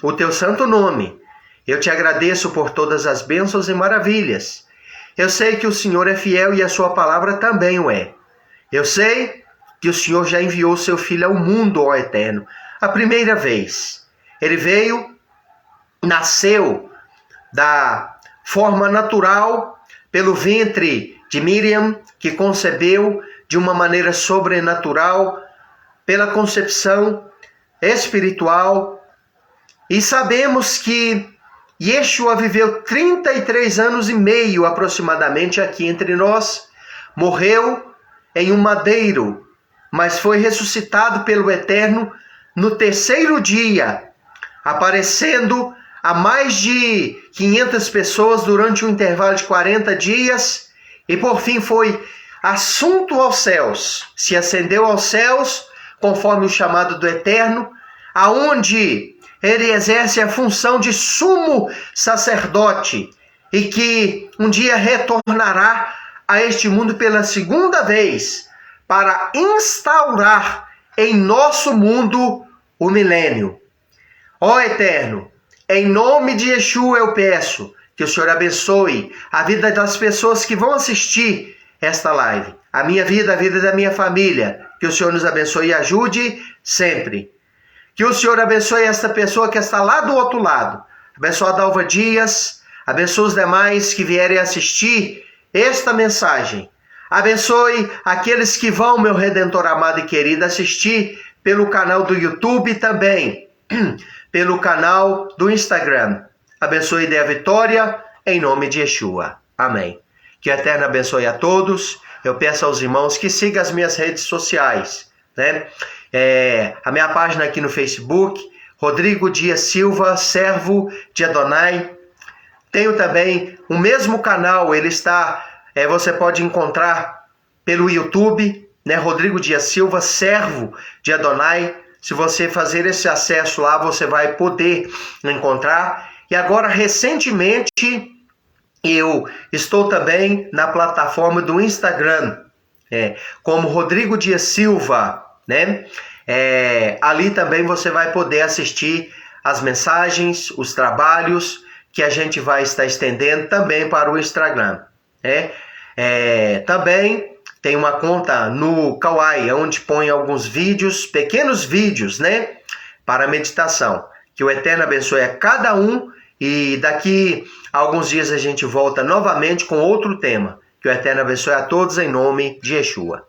o teu santo nome. Eu te agradeço por todas as bênçãos e maravilhas. Eu sei que o Senhor é fiel e a sua palavra também o é. Eu sei que o Senhor já enviou seu Filho ao mundo, ó Eterno, a primeira vez. Ele veio, nasceu da forma natural, pelo ventre de Miriam, que concebeu de uma maneira sobrenatural, pela concepção espiritual, e sabemos que Yeshua viveu 33 anos e meio aproximadamente aqui entre nós, morreu em um madeiro, mas foi ressuscitado pelo Eterno no 3º dia, aparecendo a mais de 500 pessoas durante um intervalo de 40 dias, e por fim foi assunto aos céus, se ascendeu aos céus, conforme o chamado do Eterno, aonde ele exerce a função de sumo sacerdote e que um dia retornará a este mundo pela 2ª vez para instaurar em nosso mundo o milênio. Ó Eterno, em nome de Yeshua eu peço que o Senhor abençoe a vida das pessoas que vão assistir esta live, a minha vida, a vida da minha família. Que o Senhor nos abençoe e ajude sempre. Que o Senhor abençoe esta pessoa que está lá do outro lado. Abençoe a Dalva Dias. Abençoe os demais que vierem assistir esta mensagem. Abençoe aqueles que vão, meu Redentor amado e querido, assistir pelo canal do YouTube e também pelo canal do Instagram. Abençoe e dê a vitória em nome de Yeshua. Amém. Que o Eterno abençoe a todos. Eu peço aos irmãos que sigam as minhas redes sociais, né? A minha página aqui no Facebook, Rodrigo Dias Silva, servo de Adonai. Tenho também o mesmo canal, ele está, você pode encontrar pelo YouTube, né? Rodrigo Dias Silva, servo de Adonai. Se você fazer esse acesso lá, você vai poder encontrar. E agora, recentemente, eu estou também na plataforma do Instagram, como Rodrigo Dias Silva, né? Ali também você vai poder assistir as mensagens, os trabalhos que a gente vai estar estendendo também para o Instagram. Também tem uma conta no Kawaii, onde põe alguns vídeos, pequenos vídeos, né? Para meditação. Que o Eterno abençoe a cada um. E daqui a alguns dias a gente volta novamente com outro tema. Que o Eterno abençoe a todos em nome de Yeshua.